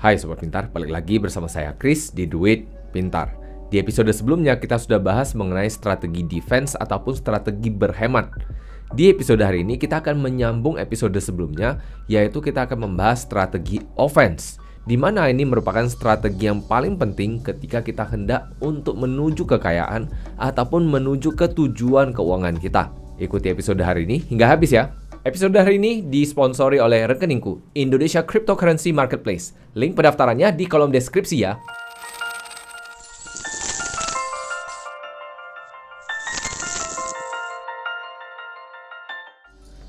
Hai Sobat Pintar, balik lagi bersama saya Chris di Duit Pintar. Di episode sebelumnya kita sudah bahas mengenai strategi defense ataupun strategi berhemat. Di episode hari ini kita akan menyambung episode sebelumnya, yaitu kita akan membahas strategi offense, di mana ini merupakan strategi yang paling penting ketika kita hendak untuk menuju kekayaan ataupun menuju ke tujuan keuangan kita. Ikuti episode hari ini hingga habis ya. Episode hari ini disponsori oleh rekeningku, Indonesia Cryptocurrency Marketplace. Link pendaftarannya di kolom deskripsi ya.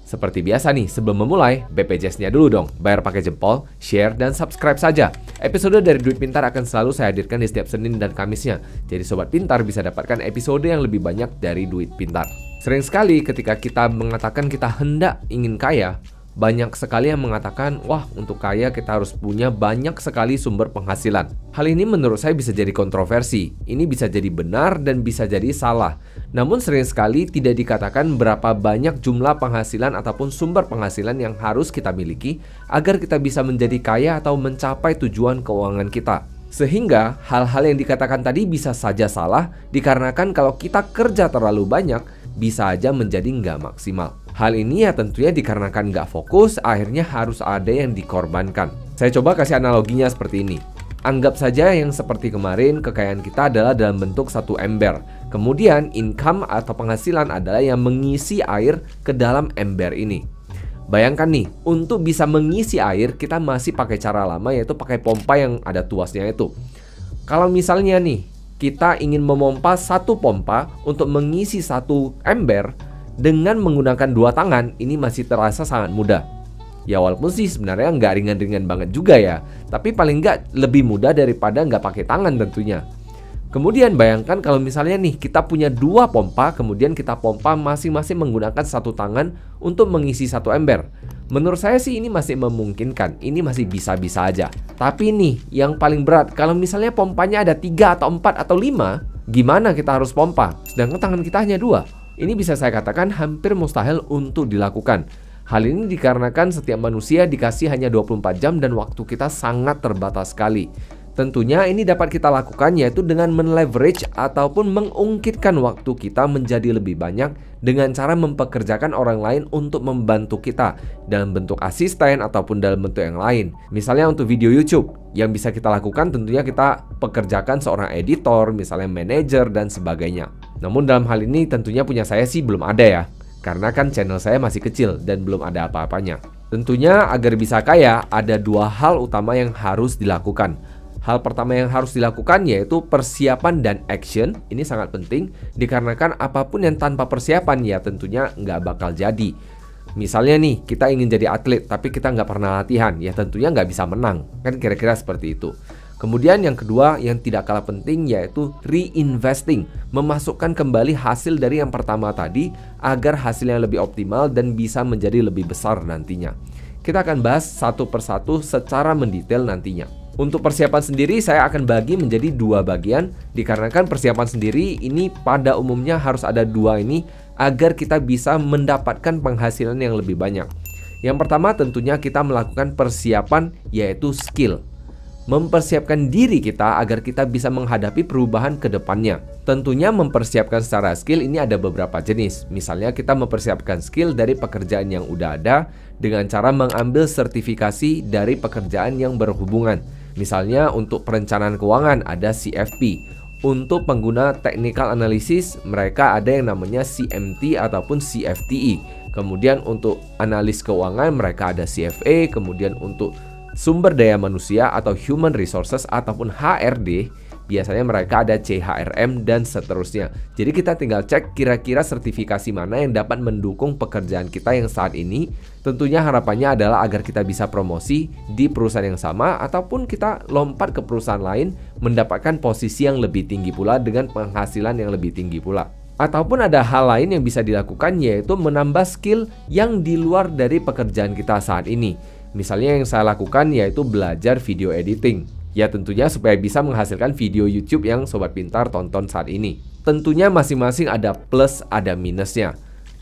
Seperti biasa nih, sebelum memulai, BPJS-nya dulu dong. Bayar pakai jempol, share, dan subscribe saja. Episode dari Duit Pintar akan selalu saya hadirkan di setiap Senin dan Kamisnya. Jadi Sobat Pintar bisa dapatkan episode yang lebih banyak dari Duit Pintar. Sering sekali ketika kita mengatakan kita hendak ingin kaya, banyak sekali yang mengatakan, wah untuk kaya kita harus punya banyak sekali sumber penghasilan. Hal ini menurut saya bisa jadi kontroversi. Ini bisa jadi benar dan bisa jadi salah. Namun sering sekali tidak dikatakan berapa banyak jumlah penghasilan ataupun sumber penghasilan yang harus kita miliki agar kita bisa menjadi kaya atau mencapai tujuan keuangan kita. Sehingga hal-hal yang dikatakan tadi bisa saja salah dikarenakan kalau kita kerja terlalu banyak bisa aja menjadi nggak maksimal. Hal ini ya tentunya dikarenakan nggak fokus, akhirnya harus ada yang dikorbankan. Saya coba kasih analoginya seperti ini. Anggap saja yang seperti kemarin, kekayaan kita adalah dalam bentuk satu ember. Kemudian income atau penghasilan adalah yang mengisi air ke dalam ember ini. Bayangkan nih, untuk bisa mengisi air kita masih pakai cara lama, yaitu pakai pompa yang ada tuasnya itu. Kalau misalnya nih, kita ingin memompa satu pompa untuk mengisi satu ember dengan menggunakan dua tangan, ini masih terasa sangat mudah. Ya walaupun sih sebenarnya nggak ringan-ringan banget juga ya, tapi paling nggak lebih mudah daripada nggak pakai tangan tentunya. Kemudian bayangkan kalau misalnya nih kita punya dua pompa, kemudian kita pompa masing-masing menggunakan satu tangan untuk mengisi satu ember. Menurut saya sih ini masih memungkinkan, ini masih bisa-bisa aja. Tapi nih yang paling berat, kalau misalnya pompanya ada 3 atau 4 atau 5, gimana kita harus pompa? Sedangkan tangan kita hanya 2. Ini bisa saya katakan hampir mustahil untuk dilakukan. Hal ini dikarenakan setiap manusia dikasih hanya 24 jam dan waktu kita sangat terbatas sekali. Tentunya ini dapat kita lakukan yaitu dengan men-leverage ataupun mengungkitkan waktu kita menjadi lebih banyak dengan cara mempekerjakan orang lain untuk membantu kita dalam bentuk asisten ataupun dalam bentuk yang lain. Misalnya untuk video YouTube yang bisa kita lakukan tentunya kita pekerjakan seorang editor, misalnya manajer dan sebagainya. Namun dalam hal ini tentunya punya saya sih belum ada ya, karena kan channel saya masih kecil dan belum ada apa-apanya. Tentunya agar bisa kaya ada dua hal utama yang harus dilakukan. Hal pertama yang harus dilakukan yaitu persiapan dan action. Ini sangat penting dikarenakan apapun yang tanpa persiapan ya tentunya nggak bakal jadi. Misalnya nih kita ingin jadi atlet tapi kita nggak pernah latihan, ya tentunya nggak bisa menang. Kan kira-kira seperti itu. Kemudian yang kedua yang tidak kalah penting yaitu reinvesting. Memasukkan kembali hasil dari yang pertama tadi agar hasilnya lebih optimal dan bisa menjadi lebih besar nantinya. Kita akan bahas satu persatu secara mendetail nantinya. Untuk persiapan sendiri saya akan bagi menjadi dua bagian dikarenakan persiapan sendiri ini pada umumnya harus ada dua ini agar kita bisa mendapatkan penghasilan yang lebih banyak. Yang pertama tentunya kita melakukan persiapan yaitu skill. Mempersiapkan diri kita agar kita bisa menghadapi perubahan ke depannya. Tentunya mempersiapkan secara skill ini ada beberapa jenis. Misalnya kita mempersiapkan skill dari pekerjaan yang udah ada dengan cara mengambil sertifikasi dari pekerjaan yang berhubungan. Misalnya untuk perencanaan keuangan ada CFP. Untuk pengguna technical analysis mereka ada yang namanya CMT ataupun CFTE. Kemudian untuk analis keuangan mereka ada CFA. Kemudian untuk sumber daya manusia atau human resources ataupun HRD biasanya mereka ada CHRM dan seterusnya. Jadi kita tinggal cek kira-kira sertifikasi mana yang dapat mendukung pekerjaan kita yang saat ini. Tentunya harapannya adalah agar kita bisa promosi di perusahaan yang sama ataupun kita lompat ke perusahaan lain mendapatkan posisi yang lebih tinggi pula dengan penghasilan yang lebih tinggi pula. Ataupun ada hal lain yang bisa dilakukan yaitu menambah skill yang di luar dari pekerjaan kita saat ini. Misalnya yang saya lakukan yaitu belajar video editing. Ya tentunya supaya bisa menghasilkan video YouTube yang Sobat Pintar tonton saat ini. Tentunya masing-masing ada plus ada minusnya.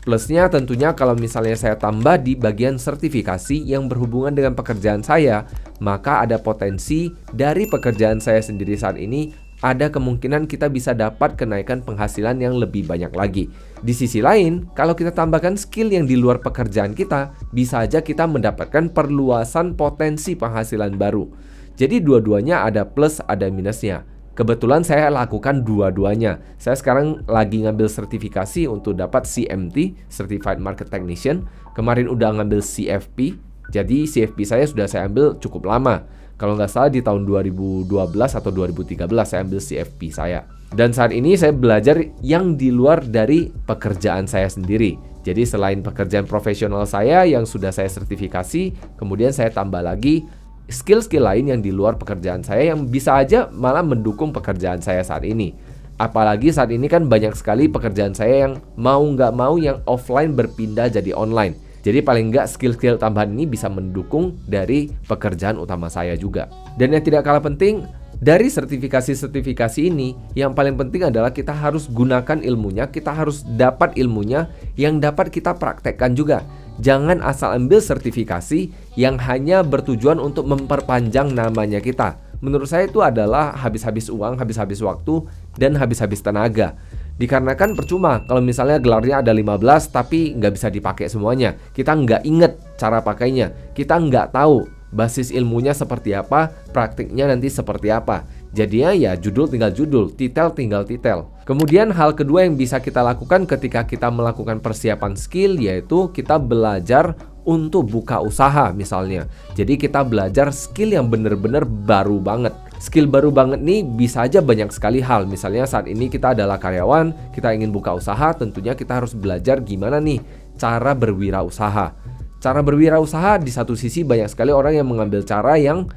Plusnya tentunya kalau misalnya saya tambah di bagian sertifikasi yang berhubungan dengan pekerjaan saya, maka ada potensi dari pekerjaan saya sendiri saat ini, ada kemungkinan kita bisa dapat kenaikan penghasilan yang lebih banyak lagi. Di sisi lain, kalau kita tambahkan skill yang di luar pekerjaan kita, bisa aja kita mendapatkan perluasan potensi penghasilan baru. Jadi dua-duanya ada plus, ada minusnya. Kebetulan saya lakukan dua-duanya. Saya sekarang lagi ngambil sertifikasi untuk dapat CMT, Certified Market Technician. Kemarin udah ngambil CFP. Jadi CFP saya sudah saya ambil cukup lama. Kalau nggak salah di tahun 2012 atau 2013 saya ambil CFP saya. Dan saat ini saya belajar yang di luar dari pekerjaan saya sendiri. Jadi selain pekerjaan profesional saya yang sudah saya sertifikasi, kemudian saya tambah lagi skill-skill lain yang di luar pekerjaan saya yang bisa aja malah mendukung pekerjaan saya saat ini. Apalagi saat ini kan banyak sekali pekerjaan saya yang mau nggak mau yang offline berpindah jadi online. Jadi paling nggak skill-skill tambahan ini bisa mendukung dari pekerjaan utama saya juga. Dan yang tidak kalah penting, dari sertifikasi-sertifikasi ini, yang paling penting adalah kita harus gunakan ilmunya, kita harus dapat ilmunya yang dapat kita praktekkan juga. Jangan asal ambil sertifikasi yang hanya bertujuan untuk memperpanjang namanya kita. Menurut saya itu adalah habis-habis uang, habis-habis waktu, dan habis-habis tenaga. Dikarenakan percuma kalau misalnya gelarnya ada 15 tapi nggak bisa dipakai semuanya. Kita nggak inget cara pakainya, kita nggak tahu basis ilmunya seperti apa, praktiknya nanti seperti apa. Jadinya ya judul tinggal judul, titel tinggal titel. Kemudian hal kedua yang bisa kita lakukan ketika kita melakukan persiapan skill, yaitu kita belajar untuk buka usaha misalnya. Jadi kita belajar skill yang benar-benar baru banget. Skill baru banget nih bisa aja banyak sekali hal. Misalnya saat ini kita adalah karyawan, kita ingin buka usaha, tentunya kita harus belajar gimana nih cara berwirausaha. Cara berwirausaha di satu sisi banyak sekali orang yang mengambil cara yang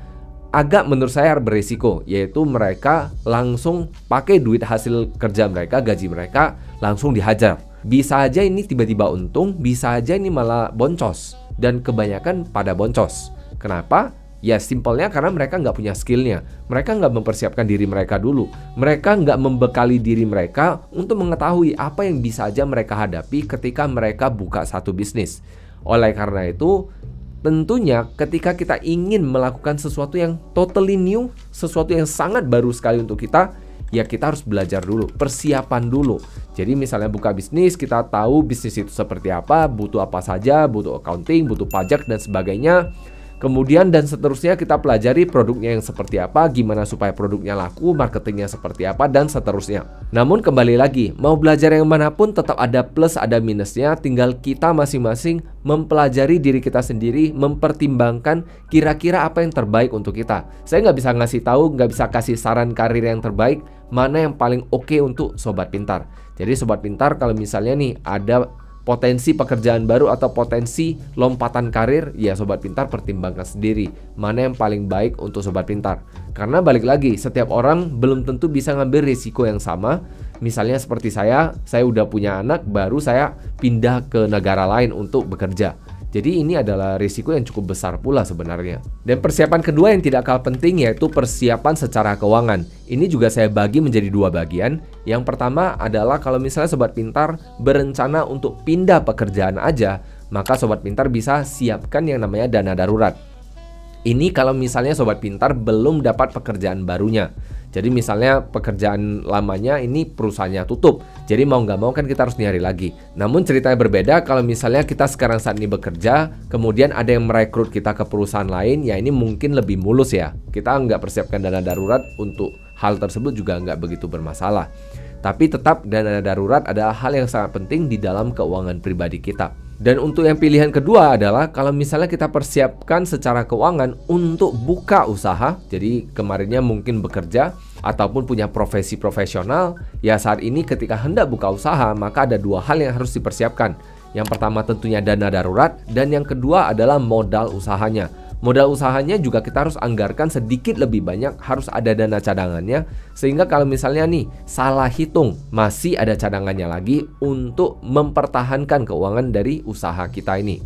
agak menurut saya berisiko, yaitu mereka langsung pakai duit hasil kerja mereka, gaji mereka, langsung dihajar. Bisa aja ini tiba-tiba untung, bisa aja ini malah boncos. Dan kebanyakan pada boncos. Kenapa? Ya simpelnya karena mereka nggak punya skillnya. Mereka nggak mempersiapkan diri mereka dulu. Mereka nggak membekali diri mereka untuk mengetahui apa yang bisa aja mereka hadapi ketika mereka buka satu bisnis. Oleh karena itu, tentunya ketika kita ingin melakukan sesuatu yang totally new, sesuatu yang sangat baru sekali untuk kita, ya kita harus belajar dulu, persiapan dulu. Jadi misalnya buka bisnis, kita tahu bisnis itu seperti apa, butuh apa saja, butuh accounting, butuh pajak dan sebagainya. Kemudian dan seterusnya kita pelajari produknya yang seperti apa, gimana supaya produknya laku, marketingnya seperti apa, dan seterusnya. Namun kembali lagi, mau belajar yang manapun tetap ada plus ada minusnya, tinggal kita masing-masing mempelajari diri kita sendiri, mempertimbangkan kira-kira apa yang terbaik untuk kita. Saya nggak bisa ngasih tahu, nggak bisa kasih saran karir yang terbaik, mana yang paling oke untuk Sobat Pintar. Jadi Sobat Pintar kalau misalnya nih ada potensi pekerjaan baru atau potensi lompatan karir, ya Sobat Pintar pertimbangkan sendiri mana yang paling baik untuk Sobat Pintar. Karena balik lagi, setiap orang belum tentu bisa ngambil risiko yang sama. Misalnya seperti saya udah punya anak, baru saya pindah ke negara lain untuk bekerja. Jadi ini adalah risiko yang cukup besar pula sebenarnya. Dan persiapan kedua yang tidak kalah penting yaitu persiapan secara keuangan. Ini juga saya bagi menjadi dua bagian. Yang pertama adalah kalau misalnya Sobat Pintar berencana untuk pindah pekerjaan aja, maka Sobat Pintar bisa siapkan yang namanya dana darurat. Ini kalau misalnya Sobat Pintar belum dapat pekerjaan barunya. Jadi misalnya pekerjaan lamanya ini perusahaannya tutup, jadi mau nggak mau kan kita harus nyari lagi. Namun ceritanya berbeda kalau misalnya kita sekarang saat ini bekerja, kemudian ada yang merekrut kita ke perusahaan lain, ya ini mungkin lebih mulus ya. Kita nggak persiapkan dana darurat untuk hal tersebut juga nggak begitu bermasalah. Tapi tetap dana darurat adalah hal yang sangat penting di dalam keuangan pribadi kita. Dan untuk yang pilihan kedua adalah kalau misalnya kita persiapkan secara keuangan untuk buka usaha, jadi kemarinnya mungkin bekerja ataupun punya profesi profesional, ya saat ini ketika hendak buka usaha maka ada dua hal yang harus dipersiapkan. Yang pertama tentunya dana darurat dan yang kedua adalah modal usahanya. Modal usahanya juga kita harus anggarkan sedikit lebih banyak, harus ada dana cadangannya. Sehingga kalau misalnya nih salah hitung, masih ada cadangannya lagi untuk mempertahankan keuangan dari usaha kita ini.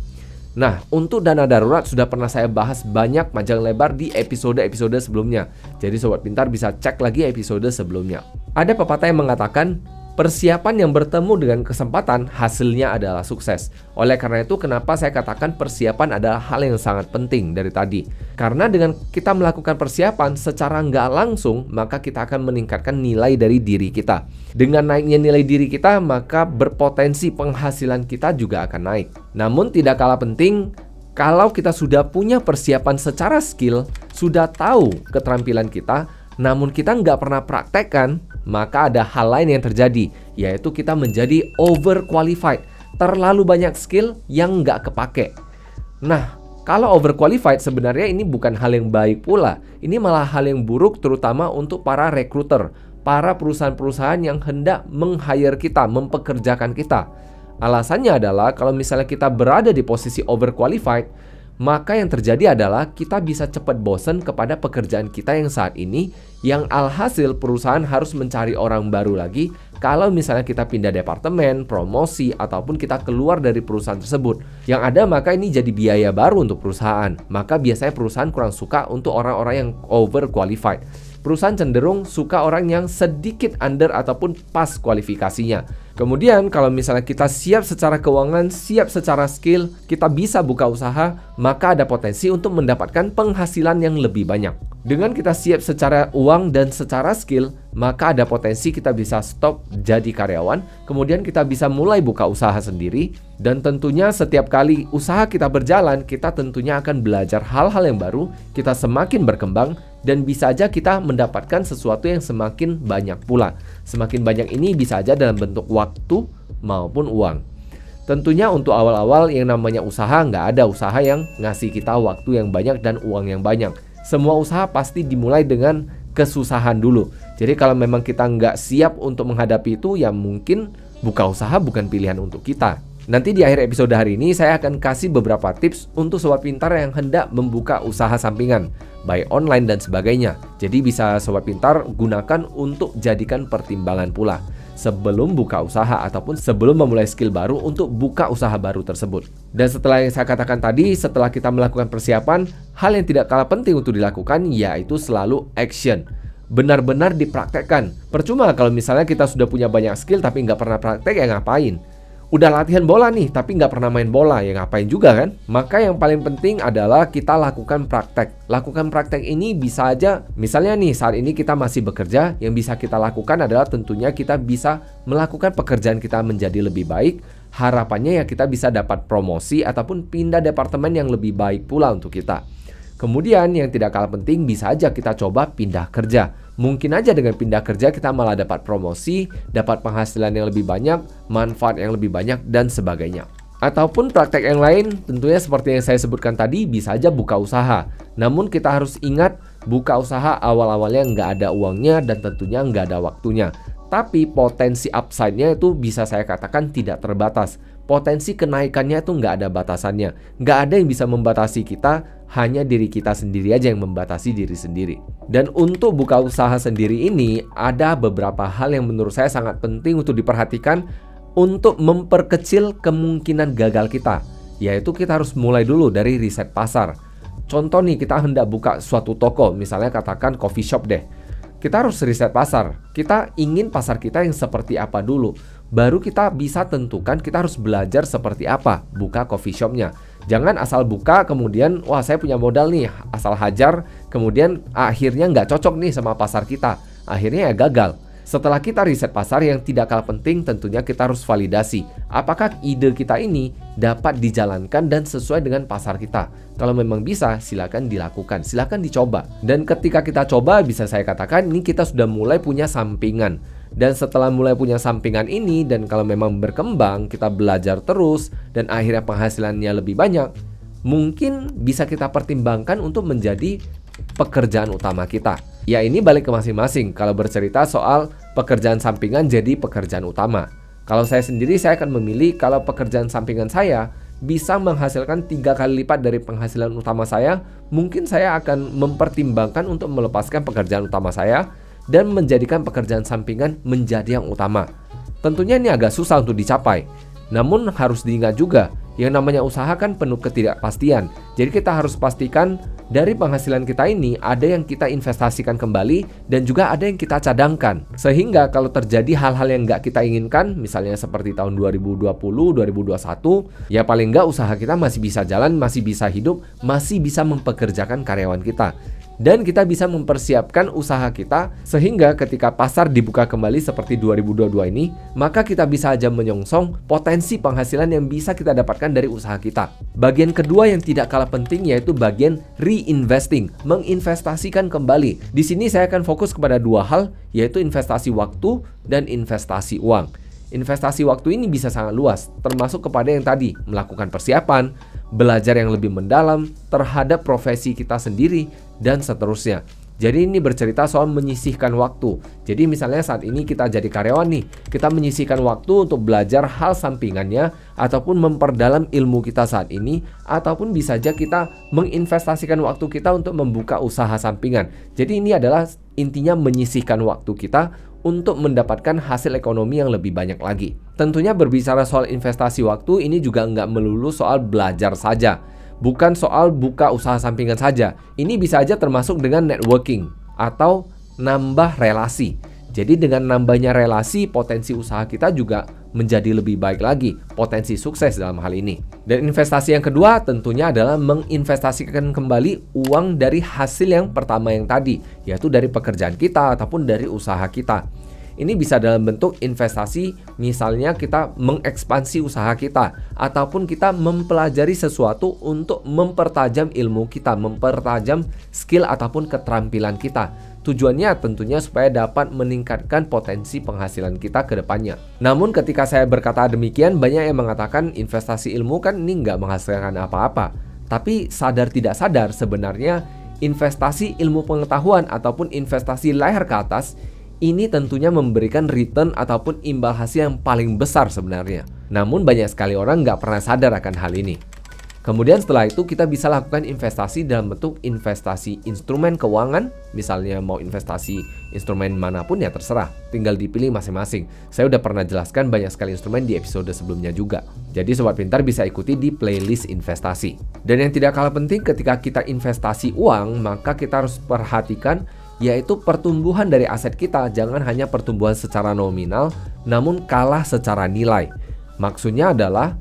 Nah, untuk dana darurat sudah pernah saya bahas banyak panjang lebar di episode-episode sebelumnya. Jadi Sobat Pintar bisa cek lagi episode sebelumnya. Ada pepatah yang mengatakan, Persiapan yang bertemu dengan kesempatan hasilnya adalah sukses. Oleh karena itu, kenapa saya katakan persiapan adalah hal yang sangat penting dari tadi. Karena dengan kita melakukan persiapan secara nggak langsung, maka kita akan meningkatkan nilai dari diri kita. Dengan naiknya nilai diri kita, maka berpotensi penghasilan kita juga akan naik. Namun tidak kalah penting, kalau kita sudah punya persiapan secara skill, sudah tahu keterampilan kita, namun kita nggak pernah praktekkan, maka ada hal lain yang terjadi, yaitu kita menjadi overqualified, terlalu banyak skill yang nggak kepake. Nah, kalau overqualified sebenarnya ini bukan hal yang baik pula, ini malah hal yang buruk terutama untuk para recruiter, para perusahaan-perusahaan yang hendak meng-hire kita, mempekerjakan kita. Alasannya adalah kalau misalnya kita berada di posisi overqualified, maka yang terjadi adalah kita bisa cepat bosan kepada pekerjaan kita yang saat ini, yang alhasil perusahaan harus mencari orang baru lagi kalau misalnya kita pindah departemen, promosi, ataupun kita keluar dari perusahaan tersebut. Yang ada maka ini jadi biaya baru untuk perusahaan. Maka biasanya perusahaan kurang suka untuk orang-orang yang overqualified. Perusahaan cenderung suka orang yang sedikit under ataupun pas kualifikasinya. Kemudian kalau misalnya kita siap secara keuangan, siap secara skill, kita bisa buka usaha, maka ada potensi untuk mendapatkan penghasilan yang lebih banyak. Dengan kita siap secara uang dan secara skill, maka ada potensi kita bisa stop jadi karyawan, kemudian kita bisa mulai buka usaha sendiri, dan tentunya setiap kali usaha kita berjalan, kita tentunya akan belajar hal-hal yang baru, kita semakin berkembang, dan bisa aja kita mendapatkan sesuatu yang semakin banyak pula. Semakin banyak ini bisa aja dalam bentuk waktu maupun uang. Tentunya untuk awal-awal yang namanya usaha, nggak ada usaha yang ngasih kita waktu yang banyak dan uang yang banyak. Semua usaha pasti dimulai dengan kesusahan dulu. Jadi kalau memang kita nggak siap untuk menghadapi itu, ya mungkin buka usaha bukan pilihan untuk kita. Nanti di akhir episode hari ini saya akan kasih beberapa tips untuk sobat pintar yang hendak membuka usaha sampingan, baik online dan sebagainya. Jadi bisa sobat pintar gunakan untuk jadikan pertimbangan pula sebelum buka usaha ataupun sebelum memulai skill baru untuk buka usaha baru tersebut. Dan setelah yang saya katakan tadi, setelah kita melakukan persiapan, hal yang tidak kalah penting untuk dilakukan yaitu selalu action. Benar-benar dipraktekkan. Percuma kalau misalnya kita sudah punya banyak skill tapi nggak pernah praktek, ya ngapain? Udah latihan bola nih, tapi nggak pernah main bola, ya ngapain juga kan? Maka yang paling penting adalah kita lakukan praktek. Lakukan praktek ini bisa aja, misalnya nih saat ini kita masih bekerja, yang bisa kita lakukan adalah tentunya kita bisa melakukan pekerjaan kita menjadi lebih baik. Harapannya ya kita bisa dapat promosi ataupun pindah departemen yang lebih baik pula untuk kita. Kemudian yang tidak kalah penting bisa aja kita coba pindah kerja. Mungkin aja dengan pindah kerja kita malah dapat promosi, dapat penghasilan yang lebih banyak, manfaat yang lebih banyak, dan sebagainya. Ataupun praktek yang lain, tentunya seperti yang saya sebutkan tadi, bisa aja buka usaha. Namun kita harus ingat, buka usaha awal-awalnya nggak ada uangnya dan tentunya nggak ada waktunya. Tapi potensi upside-nya itu bisa saya katakan tidak terbatas. Potensi kenaikannya itu nggak ada batasannya. Nggak ada yang bisa membatasi kita, hanya diri kita sendiri aja yang membatasi diri sendiri. Dan untuk buka usaha sendiri ini, ada beberapa hal yang menurut saya sangat penting untuk diperhatikan untuk memperkecil kemungkinan gagal kita. Yaitu kita harus mulai dulu dari riset pasar. Contoh nih, kita hendak buka suatu toko, misalnya katakan coffee shop deh. Kita harus riset pasar. Kita ingin pasar kita yang seperti apa dulu. Baru kita bisa tentukan kita harus belajar seperti apa buka coffee shopnya. Jangan asal buka kemudian, wah saya punya modal nih, asal hajar, kemudian akhirnya nggak cocok nih sama pasar kita. Akhirnya ya gagal. Setelah kita riset pasar, yang tidak kalah penting tentunya kita harus validasi. Apakah ide kita ini dapat dijalankan dan sesuai dengan pasar kita? Kalau memang bisa, silakan dilakukan, silakan dicoba. Dan ketika kita coba, bisa saya katakan ini kita sudah mulai punya sampingan. Dan setelah mulai punya sampingan ini, dan kalau memang berkembang, kita belajar terus, dan akhirnya penghasilannya lebih banyak, mungkin bisa kita pertimbangkan untuk menjadi pekerjaan utama kita. Ya ini balik ke masing-masing kalau bercerita soal pekerjaan sampingan jadi pekerjaan utama. Kalau saya sendiri, saya akan memilih kalau pekerjaan sampingan saya bisa menghasilkan 3 kali lipat dari penghasilan utama saya, mungkin saya akan mempertimbangkan untuk melepaskan pekerjaan utama saya dan menjadikan pekerjaan sampingan menjadi yang utama. Tentunya ini agak susah untuk dicapai. Namun harus diingat juga, Yang namanya usaha kan penuh ketidakpastian. Jadi kita harus pastikan dari penghasilan kita ini ada yang kita investasikan kembali dan juga ada yang kita cadangkan. Sehingga kalau terjadi hal-hal yang nggak kita inginkan, misalnya seperti tahun 2020, 2021, ya paling nggak usaha kita masih bisa jalan, masih bisa hidup, masih bisa mempekerjakan karyawan kita. Dan kita bisa mempersiapkan usaha kita sehingga ketika pasar dibuka kembali seperti 2022 ini, maka kita bisa aja menyongsong potensi penghasilan yang bisa kita dapatkan dari usaha kita. Bagian kedua yang tidak kalah penting yaitu bagian reinvesting, menginvestasikan kembali. Di sini saya akan fokus kepada dua hal, yaitu investasi waktu dan investasi uang. Investasi waktu ini bisa sangat luas, termasuk kepada yang tadi, melakukan persiapan, belajar yang lebih mendalam terhadap profesi kita sendiri, dan seterusnya. Jadi ini bercerita soal menyisihkan waktu. Jadi misalnya saat ini kita jadi karyawan nih, kita menyisihkan waktu untuk belajar hal sampingannya ataupun memperdalam ilmu kita saat ini, ataupun bisa saja kita menginvestasikan waktu kita untuk membuka usaha sampingan. Jadi ini adalah intinya menyisihkan waktu kita untuk mendapatkan hasil ekonomi yang lebih banyak lagi. Tentunya berbicara soal investasi waktu ini juga nggak melulu soal belajar saja. Bukan soal buka usaha sampingan saja. Ini bisa aja termasuk dengan networking atau nambah relasi. Jadi dengan nambahnya relasi, potensi usaha kita juga menjadi lebih baik lagi, potensi sukses dalam hal ini. Dan investasi yang kedua tentunya adalah menginvestasikan kembali uang dari hasil yang pertama yang tadi, yaitu dari pekerjaan kita ataupun dari usaha kita. Ini bisa dalam bentuk investasi, misalnya kita mengekspansi usaha kita, ataupun kita mempelajari sesuatu untuk mempertajam ilmu kita, mempertajam skill ataupun keterampilan kita. Tujuannya tentunya supaya dapat meningkatkan potensi penghasilan kita ke depannya. Namun ketika saya berkata demikian, banyak yang mengatakan investasi ilmu kan ini nggak menghasilkan apa-apa. Tapi sadar tidak sadar sebenarnya investasi ilmu pengetahuan ataupun investasi layar ke atas ini tentunya memberikan return ataupun imbal hasil yang paling besar sebenarnya. Namun banyak sekali orang nggak pernah sadar akan hal ini. Kemudian setelah itu kita bisa lakukan investasi dalam bentuk investasi instrumen keuangan. Misalnya mau investasi instrumen manapun ya terserah, tinggal dipilih masing-masing. Saya udah pernah jelaskan banyak sekali instrumen di episode sebelumnya juga. Jadi Sobat Pintar bisa ikuti di playlist investasi. Dan yang tidak kalah penting ketika kita investasi uang, maka kita harus perhatikan yaitu pertumbuhan dari aset kita. Jangan hanya pertumbuhan secara nominal, namun kalah secara nilai. Maksudnya adalah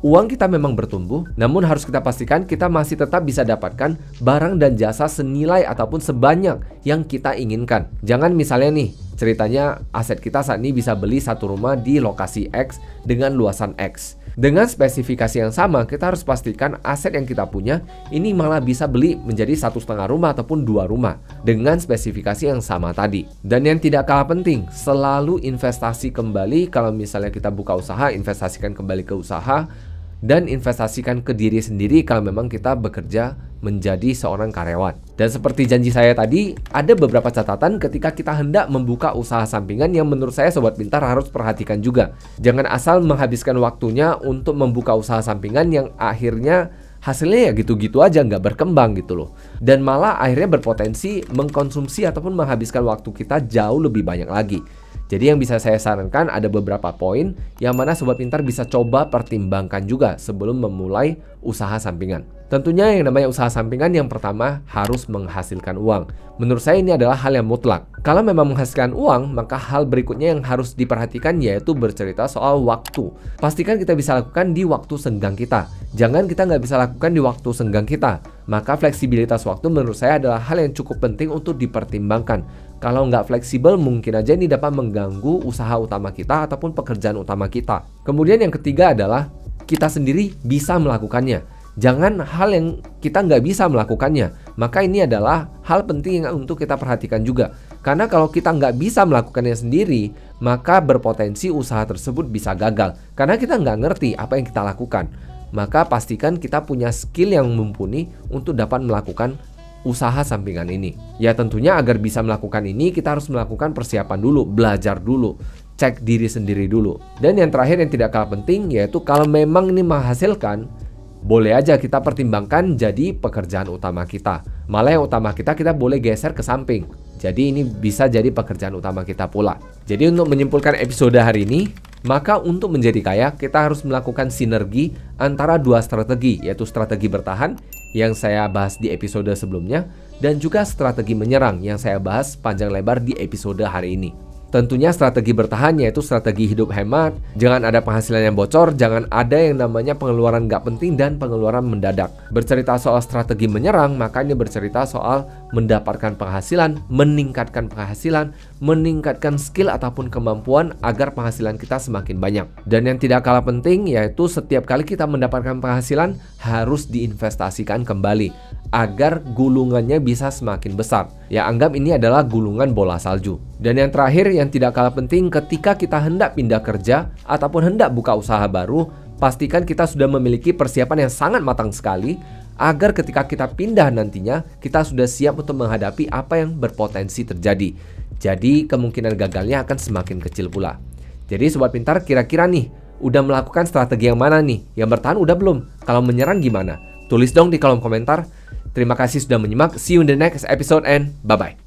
uang kita memang bertumbuh, namun harus kita pastikan kita masih tetap bisa dapatkan barang dan jasa senilai ataupun sebanyak yang kita inginkan. Jangan misalnya nih, ceritanya aset kita saat ini bisa beli satu rumah di lokasi X dengan luasan X. Dengan spesifikasi yang sama, kita harus pastikan aset yang kita punya ini malah bisa beli menjadi 1,5 rumah ataupun 2 rumah dengan spesifikasi yang sama tadi. Dan yang tidak kalah penting, selalu investasi kembali. Kalau misalnya kita buka usaha, investasikan kembali ke usaha dan investasikan ke diri sendiri kalau memang kita bekerja menjadi seorang karyawan. Dan seperti janji saya tadi, ada beberapa catatan ketika kita hendak membuka usaha sampingan yang menurut saya Sobat Pintar harus perhatikan juga. Jangan asal menghabiskan waktunya untuk membuka usaha sampingan yang akhirnya hasilnya ya gitu-gitu aja, nggak berkembang gitu loh. Dan malah akhirnya berpotensi mengkonsumsi ataupun menghabiskan waktu kita jauh lebih banyak lagi. Jadi yang bisa saya sarankan ada beberapa poin yang mana Sobat Pintar bisa coba pertimbangkan juga sebelum memulai usaha sampingan. Tentunya yang namanya usaha sampingan yang pertama harus menghasilkan uang. Menurut saya ini adalah hal yang mutlak. Kalau memang menghasilkan uang, maka hal berikutnya yang harus diperhatikan yaitu bercerita soal waktu. Pastikan kita bisa lakukan di waktu senggang kita. Jangan kita nggak bisa lakukan di waktu senggang kita. Maka fleksibilitas waktu menurut saya adalah hal yang cukup penting untuk dipertimbangkan. Kalau nggak fleksibel, mungkin aja ini dapat mengganggu usaha utama kita ataupun pekerjaan utama kita. Kemudian yang ketiga adalah kita sendiri bisa melakukannya. Jangan hal yang kita nggak bisa melakukannya. Maka ini adalah hal penting untuk kita perhatikan juga. Karena kalau kita nggak bisa melakukannya sendiri, maka berpotensi usaha tersebut bisa gagal. Karena kita nggak ngerti apa yang kita lakukan. Maka pastikan kita punya skill yang mumpuni untuk dapat melakukan usaha sampingan ini. Ya tentunya agar bisa melakukan ini, kita harus melakukan persiapan dulu, belajar dulu, cek diri sendiri dulu. Dan yang terakhir yang tidak kalah penting yaitu kalau memang ini menghasilkan, boleh aja kita pertimbangkan jadi pekerjaan utama kita. Malah yang utama kita boleh geser ke samping. Jadi ini bisa jadi pekerjaan utama kita pula. Jadi untuk menyimpulkan episode hari ini, Maka untuk menjadi kaya, kita harus melakukan sinergi antara dua strategi, yaitu strategi bertahan yang saya bahas di episode sebelumnya, dan juga strategi menyerang yang saya bahas panjang lebar di episode hari ini. Tentunya strategi bertahan yaitu strategi hidup hemat, jangan ada penghasilan yang bocor, jangan ada yang namanya pengeluaran nggak penting dan pengeluaran mendadak. Bercerita soal strategi menyerang, maka ini bercerita soal mendapatkan penghasilan, meningkatkan penghasilan, meningkatkan skill ataupun kemampuan agar penghasilan kita semakin banyak. Dan yang tidak kalah penting yaitu setiap kali kita mendapatkan penghasilan harus diinvestasikan kembali agar gulungannya bisa semakin besar. Ya, anggap ini adalah gulungan bola salju. Dan yang terakhir yang tidak kalah penting, ketika kita hendak pindah kerja ataupun hendak buka usaha baru, pastikan kita sudah memiliki persiapan yang sangat matang sekali agar ketika kita pindah nantinya, kita sudah siap untuk menghadapi apa yang berpotensi terjadi. Jadi kemungkinan gagalnya akan semakin kecil pula. Jadi Sobat Pintar, kira-kira nih, udah melakukan strategi yang mana nih? Yang bertahan udah belum? Kalau menyerang gimana? Tulis dong di kolom komentar. Terima kasih sudah menyimak. See you in the next episode and bye-bye.